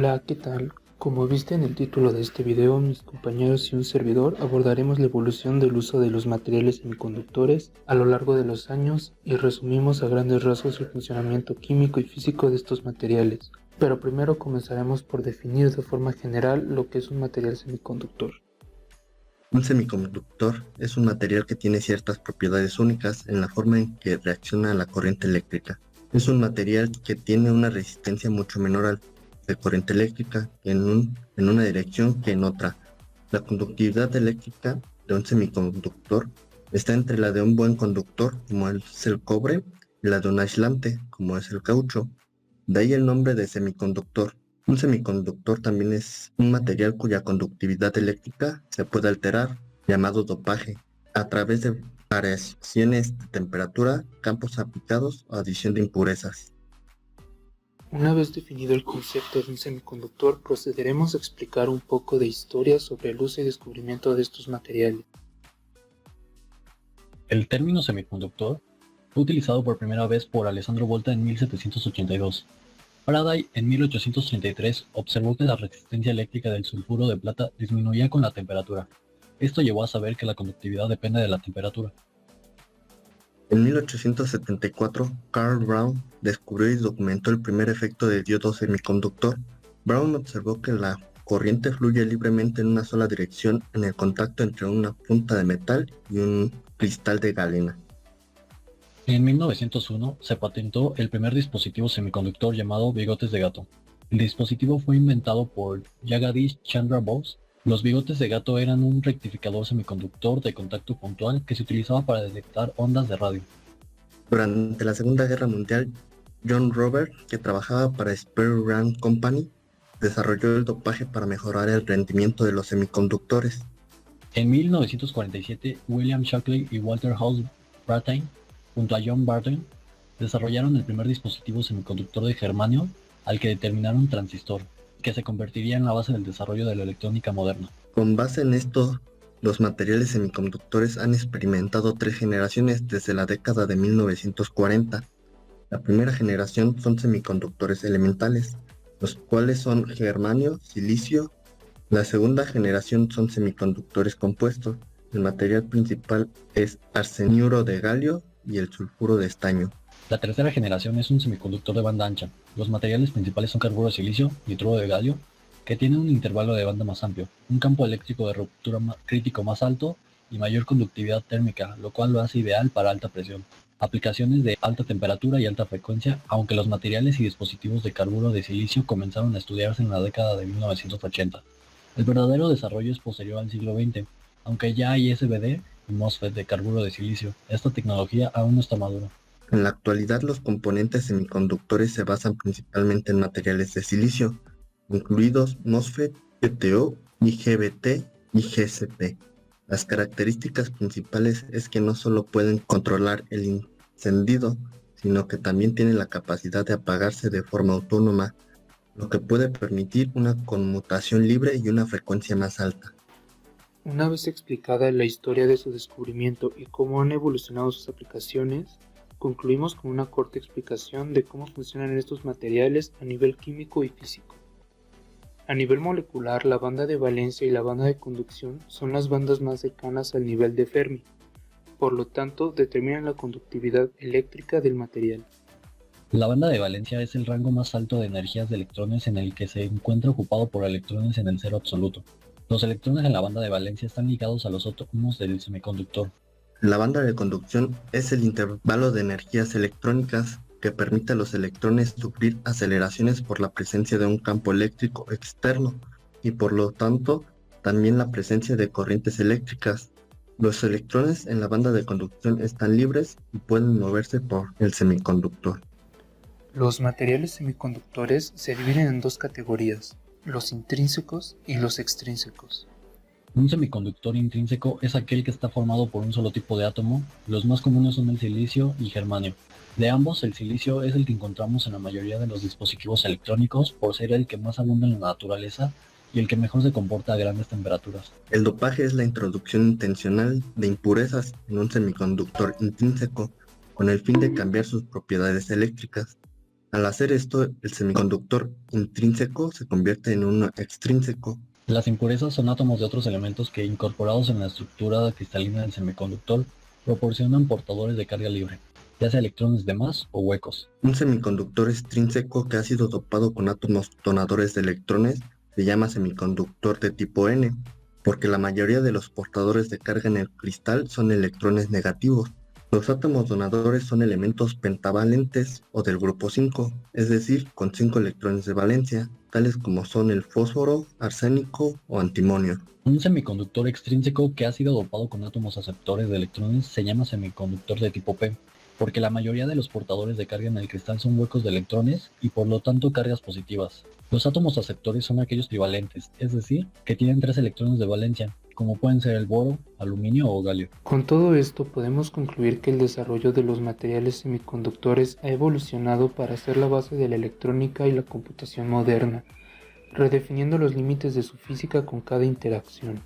Hola, ¿qué tal? Como viste en el título de este video, mis compañeros y un servidor abordaremos la evolución del uso de los materiales semiconductores a lo largo de los años y resumimos a grandes rasgos el funcionamiento químico y físico de estos materiales. Pero primero comenzaremos por definir de forma general lo que es un material semiconductor. Un semiconductor es un material que tiene ciertas propiedades únicas en la forma en que reacciona a la corriente eléctrica. Es un material que tiene una resistencia mucho menor a la corriente eléctrica en una dirección que en otra. La conductividad eléctrica de un semiconductor está entre la de un buen conductor, como es el cobre, y la de un aislante, como es el caucho. De ahí el nombre de semiconductor. Un semiconductor también es un material cuya conductividad eléctrica se puede alterar, llamado dopaje, a través de variaciones de temperatura, campos aplicados o adición de impurezas. Una vez definido el concepto de un semiconductor, procederemos a explicar un poco de historia sobre el uso y descubrimiento de estos materiales. El término semiconductor fue utilizado por primera vez por Alessandro Volta en 1782. Faraday en 1833 observó que la resistencia eléctrica del sulfuro de plata disminuía con la temperatura. Esto llevó a saber que la conductividad depende de la temperatura. En 1874, Karl Braun descubrió y documentó el primer efecto de diodo semiconductor. Braun observó que la corriente fluye libremente en una sola dirección en el contacto entre una punta de metal y un cristal de galena. En 1901 se patentó el primer dispositivo semiconductor llamado bigotes de gato. El dispositivo fue inventado por Jagadish Chandra Bose. Los bigotes de gato eran un rectificador semiconductor de contacto puntual que se utilizaba para detectar ondas de radio. Durante la Segunda Guerra Mundial, John Robert, que trabajaba para Sperry Rand Company, desarrolló el dopaje para mejorar el rendimiento de los semiconductores. En 1947, William Shockley y Walter House Brattain, junto a John Barton, desarrollaron el primer dispositivo semiconductor de germanio al que determinaron transistor, que se convertiría en la base del desarrollo de la electrónica moderna. Con base en esto, los materiales semiconductores han experimentado 3 generaciones desde la década de 1940. La primera generación son semiconductores elementales, los cuales son germanio, silicio. La segunda generación son semiconductores compuestos. El material principal es arseniuro de galio y el sulfuro de estaño. La tercera generación es un semiconductor de banda ancha. Los materiales principales son carburo de silicio, nitruro de galio, que tiene un intervalo de banda más amplio, un campo eléctrico de ruptura crítico más alto y mayor conductividad térmica, lo cual lo hace ideal para alta presión. Aplicaciones de alta temperatura y alta frecuencia, aunque los materiales y dispositivos de carburo de silicio comenzaron a estudiarse en la década de 1980. El verdadero desarrollo es posterior al siglo XX, aunque ya hay SVD y MOSFET de carburo de silicio. Esta tecnología aún no está madura. En la actualidad, los componentes semiconductores se basan principalmente en materiales de silicio, incluidos MOSFET, GTO, IGBT y GCP. Las características principales es que no solo pueden controlar el encendido, sino que también tienen la capacidad de apagarse de forma autónoma, lo que puede permitir una conmutación libre y una frecuencia más alta. Una vez explicada la historia de su descubrimiento y cómo han evolucionado sus aplicaciones, concluimos con una corta explicación de cómo funcionan estos materiales a nivel químico y físico. A nivel molecular, la banda de valencia y la banda de conducción son las bandas más cercanas al nivel de Fermi, por lo tanto determinan la conductividad eléctrica del material. La banda de valencia es el rango más alto de energías de electrones en el que se encuentra ocupado por electrones en el cero absoluto. Los electrones en la banda de valencia están ligados a los átomos del semiconductor. La banda de conducción es el intervalo de energías electrónicas que permite a los electrones sufrir aceleraciones por la presencia de un campo eléctrico externo y por lo tanto también la presencia de corrientes eléctricas. Los electrones en la banda de conducción están libres y pueden moverse por el semiconductor. Los materiales semiconductores se dividen en dos categorías, los intrínsecos y los extrínsecos. Un semiconductor intrínseco es aquel que está formado por un solo tipo de átomo. Los más comunes son el silicio y germanio. De ambos, el silicio es el que encontramos en la mayoría de los dispositivos electrónicos por ser el que más abunda en la naturaleza y el que mejor se comporta a grandes temperaturas. El dopaje es la introducción intencional de impurezas en un semiconductor intrínseco con el fin de cambiar sus propiedades eléctricas. Al hacer esto, el semiconductor intrínseco se convierte en uno extrínseco. Las impurezas son átomos de otros elementos que, incorporados en la estructura cristalina del semiconductor, proporcionan portadores de carga libre, ya sea electrones de más o huecos. Un semiconductor extrínseco que ha sido dopado con átomos donadores de electrones se llama semiconductor de tipo N, porque la mayoría de los portadores de carga en el cristal son electrones negativos. Los átomos donadores son elementos pentavalentes o del grupo 5, es decir, con 5 electrones de valencia, tales como son el fósforo, arsénico o antimonio. Un semiconductor extrínseco que ha sido dopado con átomos aceptores de electrones se llama semiconductor de tipo P, porque la mayoría de los portadores de carga en el cristal son huecos de electrones y por lo tanto cargas positivas. Los átomos aceptores son aquellos trivalentes, es decir, que tienen 3 electrones de valencia, como pueden ser el boro, aluminio o galio. Con todo esto podemos concluir que el desarrollo de los materiales semiconductores ha evolucionado para ser la base de la electrónica y la computación moderna, redefiniendo los límites de su física con cada interacción.